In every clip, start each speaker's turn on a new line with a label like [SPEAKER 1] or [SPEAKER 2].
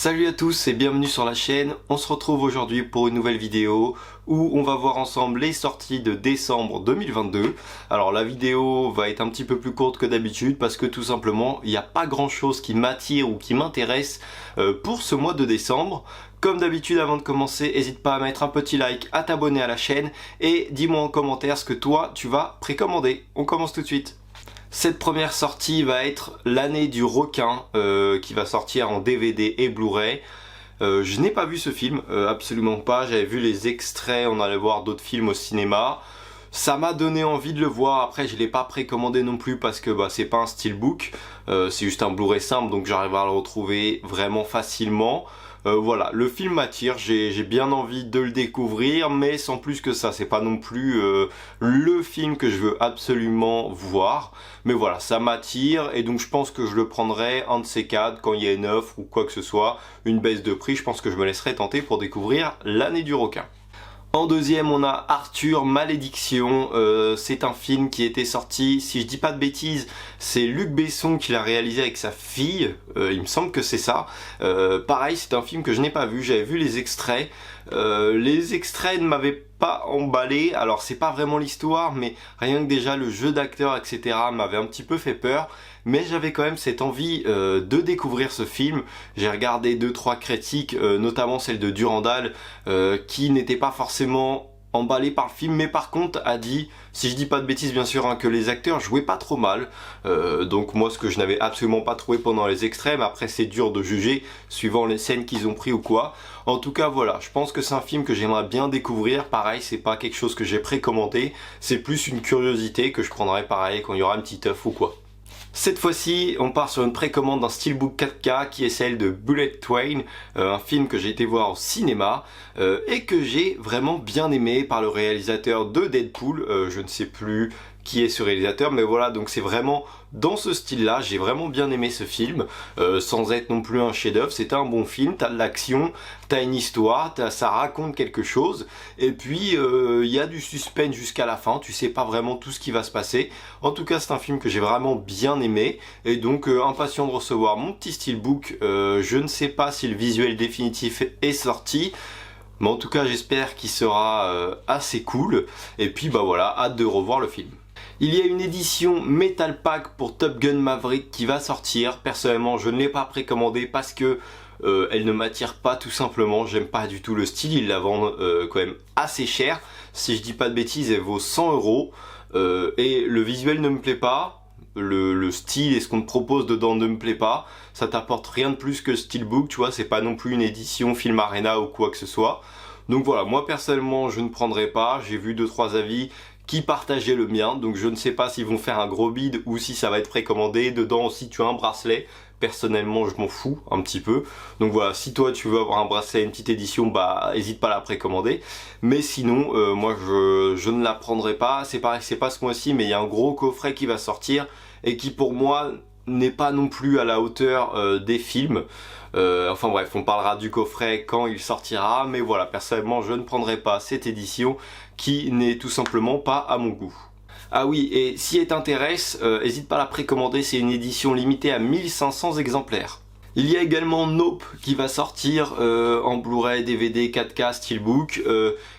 [SPEAKER 1] Salut à tous et bienvenue sur la chaîne. On se retrouve aujourd'hui pour une nouvelle vidéo où on va voir ensemble les sorties de décembre 2022. Alors la vidéo va être un petit peu plus courte que d'habitude parce que tout simplement il n'y a pas grand chose qui m'attire ou qui m'intéresse pour ce mois de décembre. Comme d'habitude, avant de commencer, n'hésite pas à mettre un petit like, à t'abonner à la chaîne et dis-moi en commentaire ce que toi tu vas précommander. On commence tout de suite. Cette première sortie va être l'année du requin qui va sortir en DVD et Blu-ray. Je n'ai pas vu ce film, absolument pas. J'avais vu les extraits, on allait voir d'autres films au cinéma. Ça m'a donné envie de le voir. Après, je ne l'ai pas précommandé non plus parce que c'est pas un steelbook. C'est juste un Blu-ray simple, donc j'arrive à le retrouver vraiment facilement. Voilà, le film m'attire, j'ai bien envie de le découvrir, mais sans plus que ça, c'est pas non plus le film que je veux absolument voir. Mais voilà, ça m'attire et donc je pense que je le prendrai un de ces quatre quand il y a une offre ou quoi que ce soit, une baisse de prix, je pense que je me laisserai tenter pour découvrir l'année du requin. En deuxième, on a Arthur Malédiction. C'est un film qui était sorti, si je dis pas de bêtises, c'est Luc Besson qui l'a réalisé avec sa fille. Il me semble que c'est ça. Pareil, c'est un film que je n'ai pas vu. J'avais vu les extraits. Les extraits ne m'avaient pas emballé. Alors c'est pas vraiment l'histoire, mais rien que déjà le jeu d'acteur, etc. m'avait un petit peu fait peur. Mais j'avais quand même cette envie de découvrir ce film. J'ai regardé 2-3 critiques, notamment celle de Durandal, qui n'était pas forcément emballé par le film, mais par contre a dit, si je dis pas de bêtises bien sûr, que les acteurs jouaient pas trop mal. Donc moi ce que je n'avais absolument pas trouvé pendant les extrêmes, après c'est dur de juger suivant les scènes qu'ils ont pris ou quoi. En tout cas voilà, je pense que c'est un film que j'aimerais bien découvrir. Pareil, c'est pas quelque chose que j'ai précommandé, c'est plus une curiosité que je prendrai pareil quand il y aura un petit œuf ou quoi. Cette fois-ci, on part sur une précommande d'un steelbook 4K qui est celle de Bullet Train, un film que j'ai été voir au cinéma et que j'ai vraiment bien aimé par le réalisateur de Deadpool. Je ne sais plus qui est ce réalisateur, mais voilà, donc c'est vraiment dans ce style-là. J'ai vraiment bien aimé ce film, sans être non plus un chef-d'œuvre. C'est un bon film, t'as de l'action, t'as une histoire, ça raconte quelque chose, et puis il y a du suspense jusqu'à la fin. Tu sais pas vraiment tout ce qui va se passer. En tout cas, c'est un film que j'ai vraiment bien aimé, et donc impatient de recevoir mon petit steelbook. Je ne sais pas si le visuel définitif est sorti, mais en tout cas j'espère qu'il sera assez cool, et puis voilà, hâte de revoir le film. Il y a une édition Metal Pack pour Top Gun Maverick qui va sortir. Personnellement, je ne l'ai pas précommandé parce que elle ne m'attire pas tout simplement. J'aime pas du tout le style, ils la vendent quand même assez cher. Si je dis pas de bêtises, elle vaut 100 € et le visuel ne me plaît pas. Le style et ce qu'on te propose dedans ne me plaît pas. Ça t'apporte rien de plus que le steelbook, tu vois, c'est pas non plus une édition Film Arena ou quoi que ce soit. Donc voilà, moi personnellement je ne prendrai pas. J'ai vu 2-3 avis qui partageaient le mien, donc je ne sais pas s'ils vont faire un gros bid ou si ça va être précommandé. Dedans aussi tu as un bracelet, personnellement je m'en fous un petit peu, donc voilà, si toi tu veux avoir un bracelet, une petite édition, hésite pas à la précommander, mais sinon moi je ne la prendrai pas. C'est pareil, c'est pas ce mois-ci, mais il y a un gros coffret qui va sortir et qui pour moi n'est pas non plus à la hauteur des films. Enfin bref, on parlera du coffret quand il sortira, mais voilà, personnellement je ne prendrai pas cette édition qui n'est tout simplement pas à mon goût. Ah oui, et si elle t'intéresse, n'hésite pas à la précommander, c'est une édition limitée à 1500 exemplaires. Il y a également Nope qui va sortir en Blu-ray, DVD, 4K, Steelbook.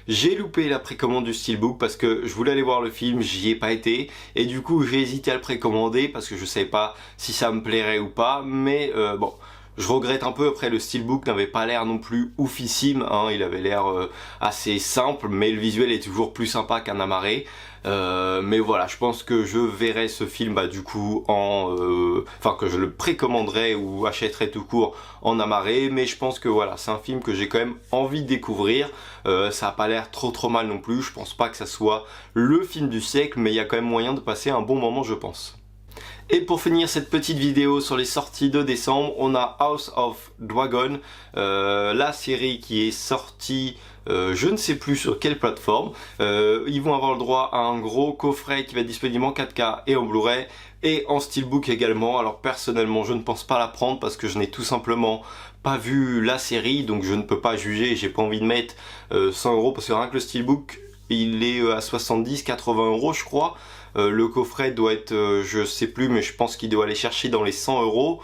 [SPEAKER 1] J'ai loupé la précommande du Steelbook parce que je voulais aller voir le film, j'y ai pas été. Et du coup j'ai hésité à le précommander parce que je savais pas si ça me plairait ou pas. Mais bon, je regrette un peu. Après, le Steelbook n'avait pas l'air non plus oufissime, hein. Il avait l'air assez simple, mais le visuel est toujours plus sympa qu'un amarré. Mais voilà, je pense que je verrai ce film du coup enfin que je le précommanderai ou achèterai tout court en amarré. Mais je pense que voilà, c'est un film que j'ai quand même envie de découvrir. Ça a pas l'air trop mal non plus. Je pense pas que ça soit le film du siècle, mais il y a quand même moyen de passer un bon moment, je pense. Et pour finir cette petite vidéo sur les sorties de décembre, on a House of Dragon, la série qui est sortie, je ne sais plus sur quelle plateforme. Ils vont avoir le droit à un gros coffret qui va être disponible en 4K et en Blu-ray et en Steelbook également. Alors personnellement je ne pense pas la prendre parce que je n'ai tout simplement pas vu la série, donc je ne peux pas juger. J'ai pas envie de mettre 100 € parce que rien que le Steelbook il est à 70-80 € je crois. Le coffret doit être, je sais plus, mais je pense qu'il doit aller chercher dans les 100 €.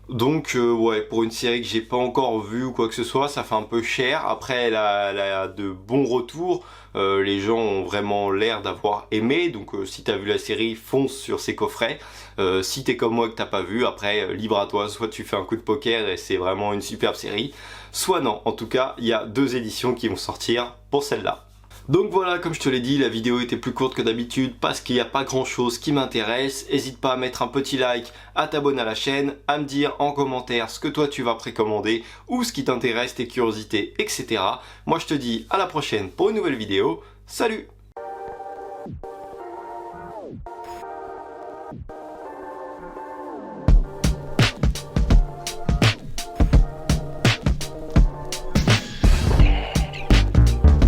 [SPEAKER 1] Donc ouais, pour une série que j'ai pas encore vue ou quoi que ce soit, ça fait un peu cher. Après, elle a de bons retours. Les gens ont vraiment l'air d'avoir aimé. Donc si t'as vu la série, fonce sur ces coffrets. Si t'es comme moi que t'as pas vu, après libre à toi. Soit tu fais un coup de poker et c'est vraiment une superbe série. Soit non. En tout cas, il y a 2 éditions qui vont sortir pour celle-là. Donc voilà, comme je te l'ai dit, la vidéo était plus courte que d'habitude parce qu'il n'y a pas grand chose qui m'intéresse. N'hésite pas à mettre un petit like, à t'abonner à la chaîne, à me dire en commentaire ce que toi tu vas précommander ou ce qui t'intéresse, tes curiosités, etc. Moi je te dis à la prochaine pour une nouvelle vidéo. Salut!